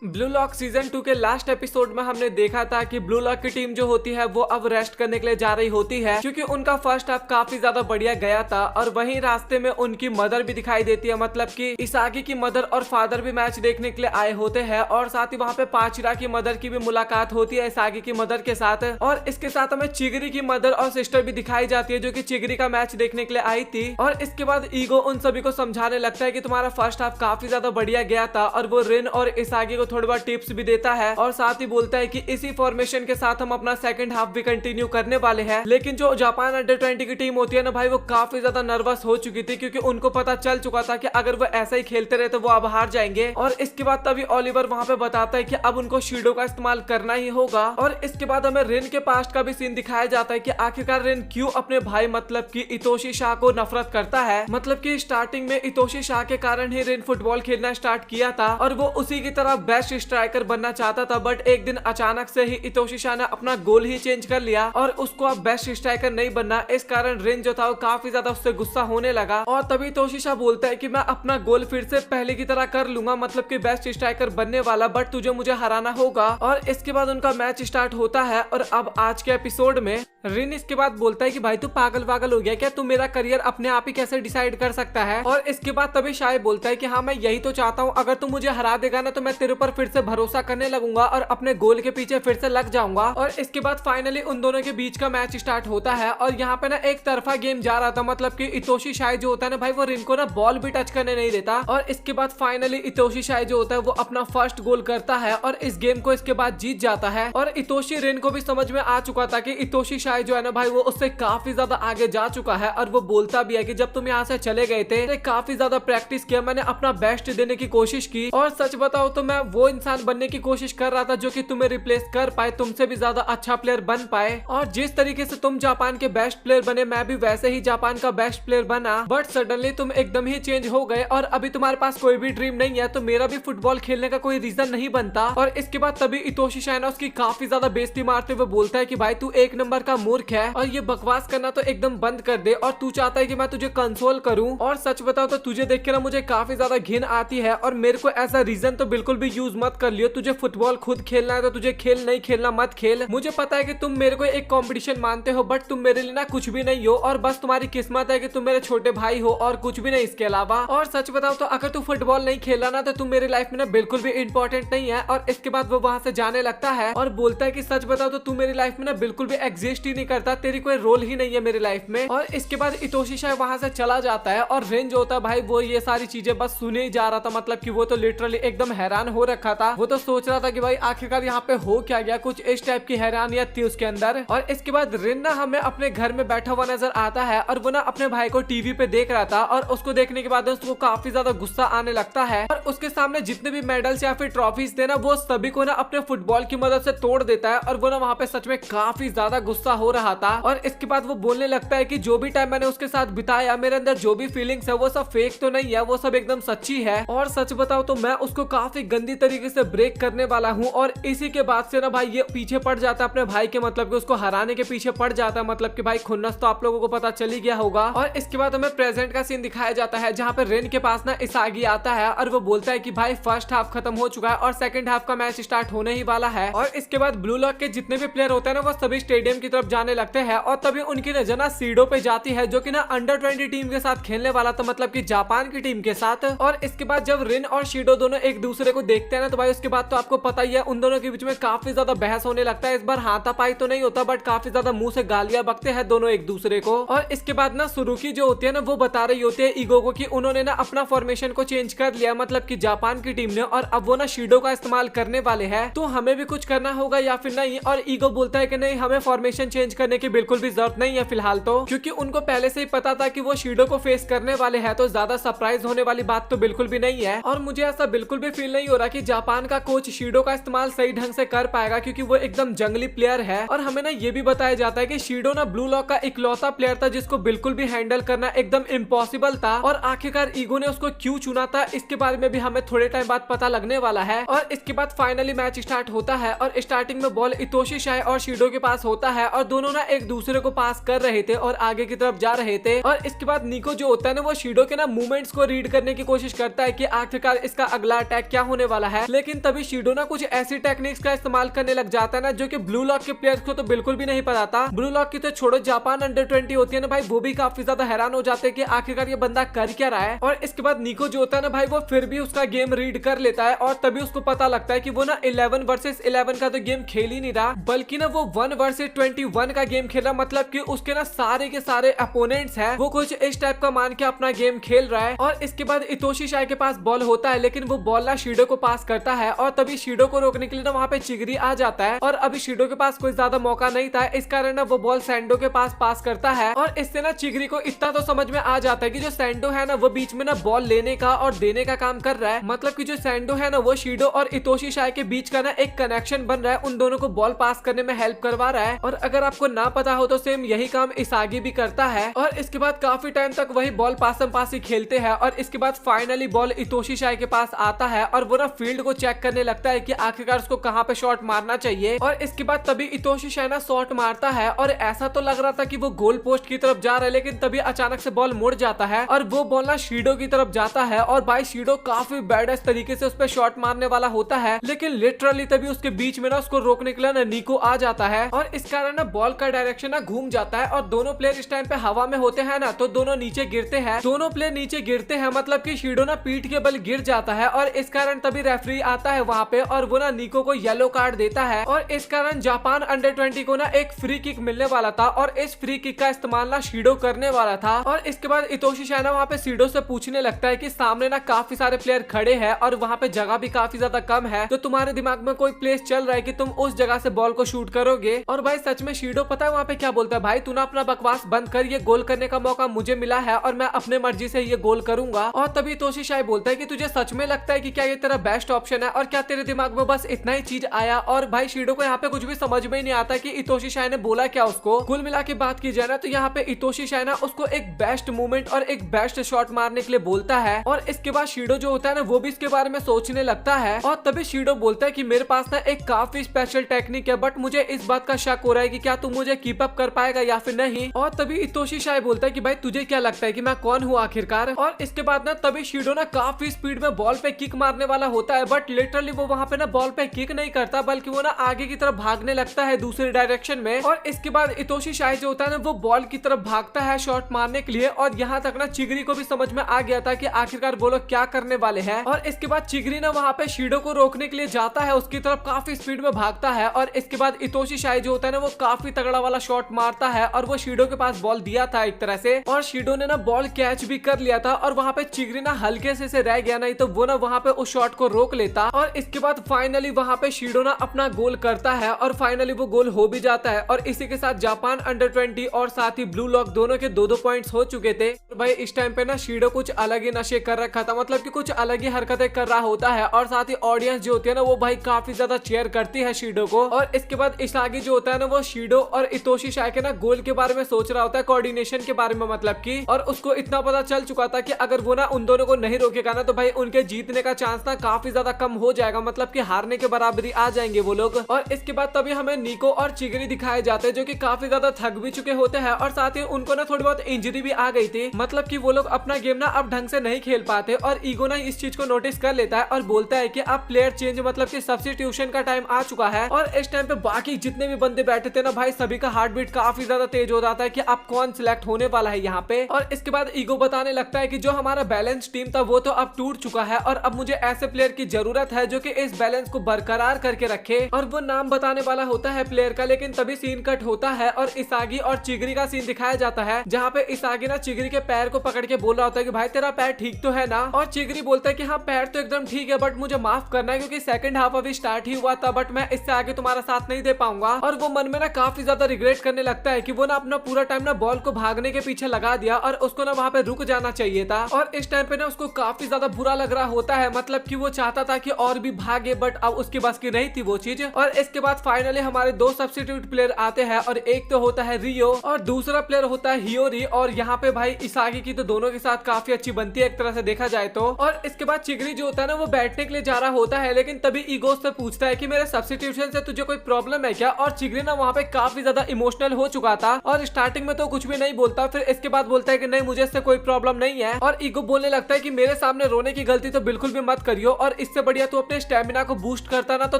Blue lock season 2 के last episode में हमने देखा था कि ब्लू लॉक की टीम जो होती है वो अब रेस्ट करने के लिए जा रही होती है, क्योंकि उनका फर्स्ट हाफ काफी ज्यादा बढ़िया गया था। और वहीं रास्ते में उनकी मदर भी दिखाई देती है, मतलब कि इसागी की मदर और फादर भी मैच देखने के लिए आए होते हैं। और साथ ही वहाँ पे पाचिरा की मदर की भी मुलाकात होती है इसागी की मदर के साथ। और इसके साथ हमें चिगरी की मदर और सिस्टर भी दिखाई जाती है, जो कि चिगरी का मैच देखने के लिए आई थी। और इसके बाद ईगो उन सभी को समझाने लगता है कि तुम्हारा फर्स्ट हाफ काफी ज्यादा बढ़िया गया था, और वो रिन और इसागी को थोड़ी बहुत टिप्स भी देता है। और साथ ही बोलता है कि इसी फॉर्मेशन के साथ हम अपना सेकंड हाफ भी कंटिन्यू करने वाले हैं। लेकिन जो जापान अंडर-20 की टीम होती है ना भाई, वो काफी ज्यादा नर्वस हो चुकी थी, क्योंकि उनको पता चल चुका था कि अगर वो ऐसा ही खेलते रहे तो वो अब हार जाएंगे। और इसके बाद तभी ओलिवर वहां पे बताता है कि अब उनको शीडो का इस्तेमाल करना ही होगा। और इसके बाद हमें रिन के पास्ट का भी सीन दिखाया जाता है कि आखिरकार रिन क्यों अपने भाई मतलब कि इतोशी शाह को नफरत करता है। मतलब कि स्टार्टिंग में इतोशी शाह के कारण ही रिन फुटबॉल खेलना स्टार्ट किया था, और वो उसी की तरह बेस्ट स्ट्राइकर बनना चाहता था। बट एक दिन अचानक से ही इतोशी शाह ने अपना गोल ही चेंज कर लिया, और उसको अब बेस्ट स्ट्राइकर नहीं बनना। इस कारण रिन जो था वो काफी ज्यादा उससे गुस्सा होने लगा। और तभी इतोशी शाह बोलता है कि मैं अपना गोल फिर से पहले की तरह कर लूंगा, मतलब कि बेस्ट स्ट्राइकर बनने वाला, बट तुझे मुझे हराना होगा। और इसके बाद उनका मैच स्टार्ट होता है। और अब आज के एपिसोड में रिन इसके बाद बोलता है कि भाई तू पागल वागल हो गया क्या, तू मेरा करियर अपने आप ही कैसे डिसाइड कर सकता है। और इसके बाद तभी शाय बोलता है कि हाँ मैं यही तो चाहता हूँ, अगर तू मुझे हरा देगा ना तो मैं तेरे ऊपर फिर से भरोसा करने लगूंगा और अपने गोल के पीछे फिर से लग जाऊंगा। और इसके बाद फाइनली उन दोनों के बीच का मैच स्टार्ट होता है। और यहाँ पे ना एक तरफा गेम जा रहा था, मतलब कि इतोशी शाय जो होता है ना भाई, वो रिन को ना बॉल भी टच करने नहीं देता। और इसके बाद फाइनली इतोशी शाय जो होता है वो अपना फर्स्ट गोल करता है, और इस गेम को इसके बाद जीत जाता है। और इतोशी रिन को भी समझ में आ चुका था कि इतोशी शाय जो है ना भाई, वो उससे काफी ज्यादा आगे जा चुका है। और वो बोलता भी है कि जब तुम यहाँ से चले गए थे तो काफी ज्यादा प्रैक्टिस किया, मैंने अपना बेस्ट देने की कोशिश की, और सच बताओ तो मैं वो इंसान बनने की कोशिश कर रहा था जो कि तुम्हें रिप्लेस कर पाए, तुमसे भी ज्यादा अच्छा प्लेयर बन पाए। और जिस तरीके से तुम जापान के बेस्ट प्लेयर बने, मैं भी वैसे ही जापान का बेस्ट प्लेयर बना। बट सडनली तुम एकदम ही चेंज हो गए, और अभी तुम्हारे पास कोई भी ड्रीम नहीं है, तो मेरा भी फुटबॉल खेलने का कोई रीजन नहीं बनता। और इसके बाद तभी इतोशी शाय ना उसकी काफी ज्यादा बेइज्जती मारते हुए बोलता है कि भाई तू एक नंबर का मूर्ख है, और ये बकवास करना तो एकदम बंद कर दे, और तू चाहता है कि मैं तुझे कंसोल करूं। और सच बताओ तो तुझे देख के ना मुझे काफी ज्यादा घिन आती है, और मेरे को ऐसा रीजन तो बिल्कुल भी यूज मत कर लियो। तुझे फुटबॉल खुद खेलना है तो तुझे खेल, नहीं खेलना मत खेल। मुझे पता है कि तुम मेरे को एक कंपटीशन मानते हो, बट तुम मेरे लिए ना कुछ भी नहीं हो, और बस तुम्हारी किस्मत है कि तुम मेरे छोटे भाई हो, और कुछ भी नहीं इसके अलावा। और सच बताओ तो अगर तू फुटबॉल नहीं खेला ना तो तुम मेरी लाइफ में ना बिल्कुल भी इंपॉर्टेंट नहीं है। और इसके बाद वो वहां से जाने लगता है और बोलता है कि सच बताओ तो तू मेरी लाइफ में ना बिल्कुल भी एग्जिस्ट ही नहीं करता, तेरी कोई रोल ही नहीं है मेरी लाइफ में। और इसके बाद इतोशी शाय वहां से चला जाता है, और रिन जो होता है भाई वो ये सारी चीजें बस सुने ही जा रहा था। मतलब कि वो तो लिटरली एकदम हैरान हो रखा था। वो तो सोच रहा था कि भाई आखिरकार यहाँ पे हो क्या गया, कुछ इस टाइप की हैरानियत थी उसके अंदर। और इसके बाद रिन ना हमें अपने घर में बैठा हुआ नजर आता है, और वो ना अपने भाई को टीवी पे देख रहा था। और उसको देखने के बाद उसको काफी ज्यादा गुस्सा आने लगता है, और उसके सामने जितने भी मेडल्स या फिर ट्रॉफीज थे ना, वो सभी को ना अपने फुटबॉल की मदद से तोड़ देता है। और वो ना वहाँ पे सच में काफी ज्यादा गुस्सा हो रहा था। और इसके बाद वो बोलने लगता है कि जो भी टाइम मैंने उसके साथ बिताया, मेरे अंदर जो भी फीलिंग्स है वो सब फेक तो नहीं है, वो सब एकदम सच्ची है। और सच बताओ तो मैं उसको काफी गंदी तरीके से ब्रेक करने वाला हूँ। और इसी के बाद से ना भाई ये पीछे पड़ जाता है अपने भाई के, मतलब कि उसको हराने के पीछे पड़ जाता है। मतलब कि भाई खुन्नस तो आप लोगों को पता चल ही गया होगा। और इसके बाद हमें प्रेजेंट का सीन दिखाया जाता है, जहाँ पे रिन के पास ना इसागी आता है, और वो बोलता है कि भाई फर्स्ट हाफ खत्म हो चुका है और सेकंड हाफ का मैच स्टार्ट होने ही वाला है। और इसके बाद ब्लू लॉक के जितने भी प्लेयर होते हैं ना, वो सभी स्टेडियम की तरफ जाने लगते हैं। और तभी उनकी नजर ना सीडो पे जाती है, जो कि ना अंडर-20 टीम के साथ खेलने वाला था, मतलब कि जापान की टीम के साथ। और इसके बाद जब रिन और शीडो दोनों एक दूसरे को देखते हैं ना, तो भाई उसके बाद तो आपको पता ही है उन दोनों के बीच में काफी ज्यादा बहस होने लगता है। इस बार हाथापाई तो नहीं होता, बट काफी ज्यादा मुंह से गालियां बकते हैं दोनों एक दूसरे को। और इसके बाद ना सुरुकी जो होती है ना, वो बता रही होती है ईगो को कि उन्होंने ना अपना फॉर्मेशन को चेंज कर लिया, मतलब कि जापान की टीम ने, और अब वो ना शीडो का इस्तेमाल करने वाले हैं, तो हमें भी कुछ करना होगा या फिर नहीं। और ईगो बोलता है कि नहीं, हमें फॉर्मेशन चेंज करने की बिल्कुल भी जरूरत नहीं है फिलहाल तो, क्योंकि उनको पहले से ही पता था कि वो शीडो को फेस करने वाले हैं, तो ज्यादा सरप्राइज होने वाली बात तो बिल्कुल भी नहीं है। और मुझे ऐसा बिल्कुल भी फील नहीं हो रहा कि जापान का कोच शीडो का इस्तेमाल सही ढंग से कर पाएगा, क्योंकि वो एकदम जंगली प्लेयर है। और हमें ना ये भी बताया जाता है कि शीडो ना ब्लू लॉक का इकलौता प्लेयर था जिसको बिल्कुल भी हैंडल करना एकदम इम्पॉसिबल था। और आखिरकार ईगो ने उसको क्यों चुना था, इसके बारे में भी हमें थोड़े टाइम बाद पता लगने वाला है। और इसके बाद फाइनली मैच स्टार्ट होता है, और स्टार्टिंग में बॉल इतोशी शाय और शीडो के पास होता है, और और दोनों ना एक दूसरे को पास कर रहे थे और आगे की तरफ जा रहे थे। और इसके बाद निको जो होता है ना वो शीडो के ना मूवमेंट्स को रीड करने की कोशिश करता है कि आखिरकार इसका अगला अटैक क्या होने वाला है। लेकिन तभी शीडो ना कुछ ऐसी टेक्निक्स का इस्तेमाल करने लग जाता है ना जो कि ब्लू लॉक के प्लेयर्स को तो बिल्कुल भी नहीं पता था। ब्लू लॉक की तो छोड़ो, जापान अंडर 20 होती है ना भाई, वो भी काफी ज्यादा हैरान हो जाते हैं कि आखिरकार ये बंदा कर क्या रहा है। और इसके बाद निको जो होता है ना भाई वो फिर भी उसका गेम रीड कर लेता है और तभी उसको पता लगता है कि वो ना 11 वर्सेस 11 का तो गेम खेल ही नहीं रहा, बल्कि ना वो 1 वर्सेस 21 का गेम खेल रहा। मतलब कि उसके ना सारे के सारे अपोनेंट्स हैं वो कुछ इस टाइप का मान के अपना गेम खेल रहा है। और इसके बाद इतोशी शाई के पास बॉल होता है, लेकिन वो बॉल ना शीडो को पास करता है और तभी शीडो को रोकने के लिए ना वहाँ पे चिगरी आ जाता है। और अभी शीडो के पास कोई ज्यादा मौका नहीं था, इस कारण ना वो बॉल सैंडो के पास करता है। और इससे ना चिगरी को इतना तो समझ में आ जाता है कि जो सैंडो है ना वो बीच में ना बॉल लेने का और देने का काम कर रहा है। मतलब कि जो सैंडो है ना वो शीडो और इतोशी शाई के बीच का ना एक कनेक्शन बन रहा है, उन दोनों को बॉल पास करने में हेल्प करवा रहा है। और अगर आपको ना पता हो तो सेम यही काम इसागी भी करता है। और इसके बाद काफी टाइम तक वही बॉल पासम पासी खेलते हैं और इसके बाद फाइनली बॉल इतोशी शाई के पास आता है और वो ना फील्ड को चेक करने लगता है कि आखिरकार उसको कहाँ पे शॉट मारना चाहिए। और इसके बाद तभी इतोशी शाई ना शॉट मारता है और ऐसा तो लग रहा था कि वो गोल पोस्ट की तरफ जा रहा है, लेकिन तभी अचानक से बॉल मुड़ जाता है और वो बॉल ना शीडो की तरफ जाता है। और भाई शीडो काफी बैडेस्ट तरीके से उस पर शॉट मारने वाला होता है, लेकिन लिटरली तभी उसके बीच में ना उसको रोकने के लिए ना निको आ जाता है और इस कारण ना बॉल का डायरेक्शन ना घूम जाता है। और दोनों प्लेयर इस टाइम पे हवा में होते हैं ना तो दोनों नीचे गिरते हैं। दोनों प्लेयर नीचे गिरते हैं, मतलब कि शीडो ना पीठ के बल गिर जाता है और इस कारण तभी रेफरी आता है वहां पे और वो ना निको को येलो कार्ड देता है। और इस कारण जापान अंडर 20 को ना एक फ्री किक मिलने वाला था और इस फ्री किक का इस्तेमाल ना शीडो करने वाला था। और इसके बाद इतोशी शाई ना वहाँ पे शीडो से पूछने लगता है कि सामने ना काफी सारे प्लेयर खड़े हैं और वहाँ पे जगह भी काफी ज्यादा कम है, तो तुम्हारे दिमाग में कोई प्लेस चल रहा है कि तुम उस जगह से बॉल को शूट करोगे। और भाई सच में शीडो पता है वहाँ पे क्या बोलता है, भाई तू ना अपना बकवास बंद कर, ये गोल करने का मौका मुझे मिला है और मैं अपने मर्जी से ये गोल करूंगा। और तभी इतोशी शाई बोलता है कि तुझे सच में लगता है कि क्या ये तेरा बेस्ट ऑप्शन है और क्या तेरे दिमाग में बस इतना ही चीज आया। और भाई शीडो को यहाँ पे कुछ भी समझ में ही नहीं आता कि इतोशी शाई ने बोला क्या उसको। कुल मिला के बात की जाए ना तो यहाँ पे इतोशी शाई ना उसको एक बेस्ट मूवमेंट और एक बेस्ट शॉट मारने के लिए बोलता है। और इसके बाद शीडो जो होता है ना वो भी इसके बारे में सोचने लगता है और तभी शीडो बोलता है कि मेरे पास ना एक काफी स्पेशल टेक्निक है, बट मुझे इस बात का शक हो रहा है कि क्या तू मुझे कीप अप कर पाएगा या फिर नहीं। और तभी इतोशी शाई बोलता है कि भाई तुझे क्या लगता है कि मैं कौन हूँ आखिरकार। और इसके बाद ना तभी शीडो ना काफी स्पीड में बॉल पे किक मारने वाला होता है, बट लिटरली वो वहाँ पे ना बॉल पे किक नहीं करता, बल्कि वो ना आगे की तरफ भागने लगता है दूसरे डायरेक्शन में। और इसके बाद इतोशी शाई जो होता है ना वो बॉल की तरफ भागता है शॉट मारने के लिए। और यहाँ तक ना चिगरी को भी समझ में आ गया था कि आखिरकार वो लोग क्या करने वाले हैं। और इसके बाद चिगरी ना वहाँ पे शीडो को रोकने के लिए जाता है, उसकी तरफ काफी स्पीड में भागता है। और इसके बाद इतोशी शाई जो होता है ना वो काफी तगड़ा वाला शॉट मारता है और वो शीडो के पास बॉल दिया था एक तरह से, और शीडो ने ना बॉल कैच भी कर लिया था। और वहाँ पे चिगरी ना हल्के से रह गया, नहीं तो वो ना वहाँ पे उस शॉट को रोक लेता। और इसके बाद फाइनली वहाँ पे शीडो ना अपना गोल करता है और फाइनली वो गोल हो भी जाता है। और इसी के साथ जापान अंडर 20 और साथ ही ब्लू लॉक दोनों के 2-2 पॉइंट्स हो चुके थे। भाई इस टाइम पे ना शीडो कुछ अलग ही नशे कर रखा था, मतलब कि कुछ अलग ही हरकतें कर रहा होता है। और साथ ही ऑडियंस जो होती है ना वो भाई काफी ज्यादा चेयर करती है शीडो को। और इसके बाद इसागी जो होता है ना वो शीडो और इतोशी शाई के ना गोल के बारे में सोच रहा होता है, कोऑर्डिनेशन के बारे में मतलब की। और उसको इतना पता चल चुका था कि अगर वो ना उन दोनों को नहीं रोकेगा ना तो भाई उनके जीतने का चांस ना काफी ज्यादा कम हो जाएगा, मतलब कि हारने के बराबरी आ जाएंगे वो लोग। और इसके बाद तभी हमें निको और चिगरी दिखाए जाते हैं जो कि काफी ज्यादा थक भी चुके होते हैं और साथ ही उनको ना थोड़ी बहुत इंजरी भी आ गई थी, मतलब कि वो लोग अपना गेम ना अब ढंग से नहीं खेल पाते। और ईगो ना इस चीज को नोटिस कर लेता है और बोलता है कि अब प्लेयर चेंज मतलब कि सब्स्टिट्यूशन का टाइम आ चुका है। और इस टाइम पे बाकी जितने भी बंदे बैठे थे ना भाई सभी का हार्ट बीट काफी ज्यादा तेज हो जाता है कि अब कौन सिलेक्ट होने वाला है यहाँ पे। और इसके बाद ईगो बताने लगता है कि जो हमारा बैलेंस टीम था वो तो अब टूट चुका है और अब मुझे ऐसे प्लेयर की जरूरत है जो कि इस बैलेंस को बरकरार करके रखे। और वो नाम बताने वाला होता है प्लेयर का, लेकिन तभी सीन कट होता है और इसागी और चिगरी का सीन दिखाया जाता है, जहाँ पे इसागी ना चिगरी के पैर को पकड़ के बोल रहा होता है कि भाई तेरा पैर ठीक तो है ना। और चिगरी बोलता है कि हाँ पैर तो एकदम ठीक है, बट मुझे माफ करना है क्योंकि सेकंड हाफ अभी स्टार्ट ही हुआ था, बट मैं इससे आगे तुम्हारा साथ नहीं दे पाऊंगा। और वो मन में ना काफी ज्यादा रिग्रेट करने लगता है कि वो ना अपना पूरा टाइम ना बॉल को भागने के पीछे लगा दिया और उसको ना वहाँ पे रुक जाना चाहिए था। और इस टाइम पे ना उसको काफी ज्यादा बुरा लग रहा होता है, मतलब कि वो चाहता था कि और भी भागे, बट अब उसके बस की नहीं थी वो चीज। और इसके बाद फाइनली हमारे 2 सब्स्टिट्यूट प्लेयर आते हैं और एक तो होता है रियो और दूसरा प्लेयर होता है हियोरी। और यहाँ पे भाई इसागी की तो दोनों के साथ काफी अच्छी बनती है एक तरह से देखा जाए तो। और इसके बाद चिगरी जो होता है ना वो बैठने के लिए जा रहा होता है, लेकिन तभी ईगो से पूछता है कि मेरे सब्स्टिट्यूशन से तुझे कोई प्रॉब्लम है क्या। और चिगरी ना वहाँ पे काफी ज्यादा इमोशनल हो चुका था और स्टार्टिंग में तो कुछ भी नहीं बोलता, फिर इसके बाद बोलता है कि नहीं मुझे इससे कोई प्रॉब्लम नहीं है और ईगो बोलने लगता है कि मेरे सामने रोने की गलती तो बिल्कुल भी मत करियो और इससे बढ़िया तू अपने स्टेमिना को बूस्ट करता ना तो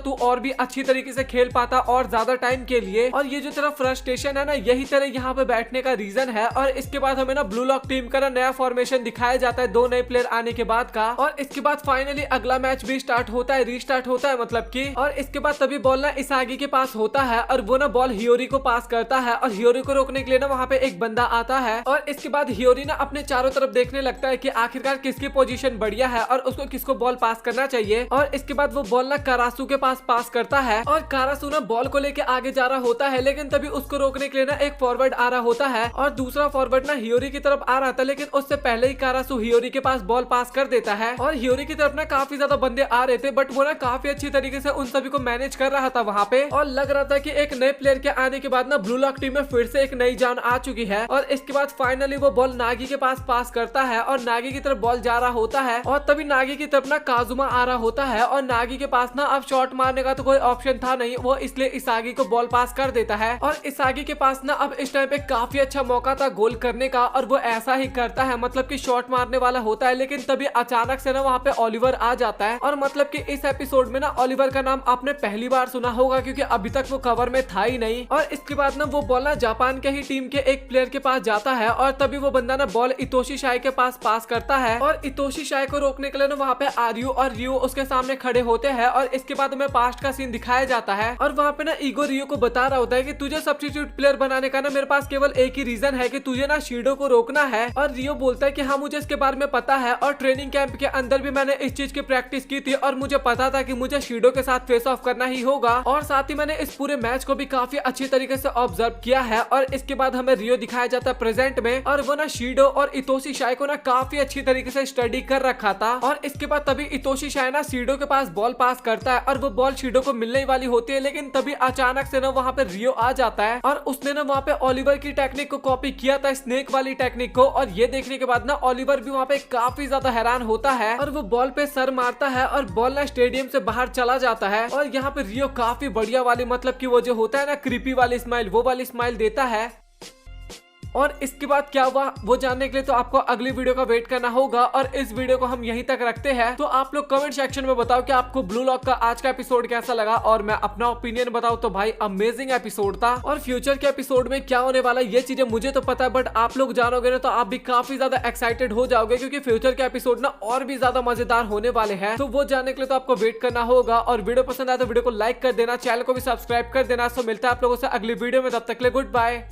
तू और भी अच्छी तरीके से खेल पाता और ज्यादा टाइम के लिए। और ये जो तेरा फ्रस्ट्रेशन है ना यही तेरे यहाँ पे बैठने का रीजन है। और इसके बाद हमें ना ब्लू लॉक टीम का ना नया फॉर्मेशन दिखाया जाता है 2 नए प्लेयर आने के बाद का। और इसके बाद फाइनली अगला मैच भी स्टार्ट होता है, रीस्टार्ट होता है मतलब की। और इसके बाद तभी बॉल ना इसागी के पास होता है और वो ना बॉल हियोरी को पास करता है और हियोरी को रोकने के लिए ना वहाँ पे एक बंदा आता है। और इसके बाद हियोरी ना अपने चारों तरफ देखने लगता है कि आखिरकार किसकी पोजीशन बढ़िया है और उसको किसको बॉल पास करना चाहिए। और इसके बाद वो बॉल ना कारासू के पास करता है और कारासू ना बॉल को लेके आगे जा रहा होता है, लेकिन तभी उसको रोकने के लिए ना एक फॉरवर्ड आ रहा होता है और दूसरा फॉरवर्ड ना हियोरी की तरफ आ रहा था, लेकिन उससे पहले ही कारासू हियोरी के पास बॉल पास कर देता है। और हियोरी की तरफ ना काफी ज्यादा बंदे आ रहे थे बट वो ना काफी अच्छी तरीके से उन सभी को मैनेज कर रहा था वहाँ पे। और लग रहा था कि एक नए प्लेयर के आने के बाद ना ब्लू लॉक टीम में फिर से एक नई जान आ चुकी है। और इसके बाद फाइनली वो बॉल नागी के पास करता है और नागी की तरफ बॉल जा रहा होता है और तभी नागी की तरफ ना काजुमा आ रहा होता है और नागी के पास ना अब शॉट मारने का तो कोई ऑप्शन था नहीं, वो इसलिए इसागी को बॉल पास कर देता है। और इसागी के पास ना अब इस टाइम पे काफी अच्छा मौका था गोल करने का और वो ऐसा ही करता है, मतलब कि शॉट मारने वाला होता है, लेकिन तभी अचानक से ना वहाँ पे ओलिवर आ जाता है। और मतलब कि इस एपिसोड में ना ओलिवर का नाम आपने पहली बार सुना होगा क्योंकि अभी तक वो कवर में था ही नहीं। और इसके बाद ना वो बॉल ना जापान के ही टीम के एक प्लेयर के पास जाता है और तभी वो बंदा ना बॉल इतोशी शाई के पास करता है और इतोशी शाई को रोकने के लिए ना वहाँ पे आर्यू और रियो उसके सामने खड़े होते हैं। और इसके बाद हमें पास्ट का सीन दिखाया जाता है और वहाँ पे ना ईगो रियो को बता रहा होता है कि तुझे सब्स्टिट्यूट प्लेयर बनाने का ना मेरे पास केवल एक ही रीजन है कि तुझे ना शीडो को रोकना है। और रियो बोलता है कि हाँ मुझे इसके बारे में पता है और ट्रेनिंग कैंप के अंदर भी मैंने इस चीज की प्रैक्टिस की थी और मुझे पता था कि मुझे शीडो के साथ फेस ऑफ करना ही होगा और साथ ही मैंने इस पूरे मैच को भी काफी अच्छी तरीके से ऑब्जर्व किया है। और इसके बाद हमें रियो दिखाया जाता है प्रेजेंट में और वो ना शीडो और इतोशी शाई को ना काफी अच्छी तरीके से स्टडी कर रखा था। और इसके बाद तभी इतोशी शाई ना शीडो के पास बॉल पास करता है और वो बॉल शीडो को मिलने वाली होती है, लेकिन तभी अचानक से ना वहाँ पे रियो आ जाता है और उसने ना वहाँ पे ओलिवर की टेक्निक को कॉपी किया था, स्नेक वाली टेक्निक को। और ये देखने के बाद ना ओलिवर भी वहाँ पे काफी ज्यादा हैरान होता है और वो बॉल पे सर मारता है और बॉल ना स्टेडियम से बाहर चला जाता है। और यहाँ पे रियो काफी बढ़िया वाली, मतलब कि वो जो होता है ना क्रीपी वाली स्माइल, वो वाली स्माइल देता है। और इसके बाद क्या हुआ वो जानने के लिए तो आपको अगली वीडियो का वेट करना होगा और इस वीडियो को हम यहीं तक रखते हैं। तो आप लोग कमेंट सेक्शन में बताओ कि आपको ब्लू लॉक का आज का एपिसोड कैसा लगा और मैं अपना ओपिनियन बताऊं तो भाई अमेजिंग एपिसोड था। और फ्यूचर के एपिसोड में क्या होने वाला ये चीजें मुझे तो पता है बट आप लोग जानोगे ना तो आप भी काफी ज्यादा एक्साइटेड हो जाओगे क्योंकि फ्यूचर के एपिसोड ना और भी ज्यादा मजेदार होने वाले हैं। तो वो जानने के लिए तो आपको वेट करना होगा और वीडियो पसंद आए तो वीडियो को लाइक कर देना, चैनल को भी सब्सक्राइब कर देना। सो मिलता है आप लोगों से अगली वीडियो में, तब तक के लिए गुड बाय।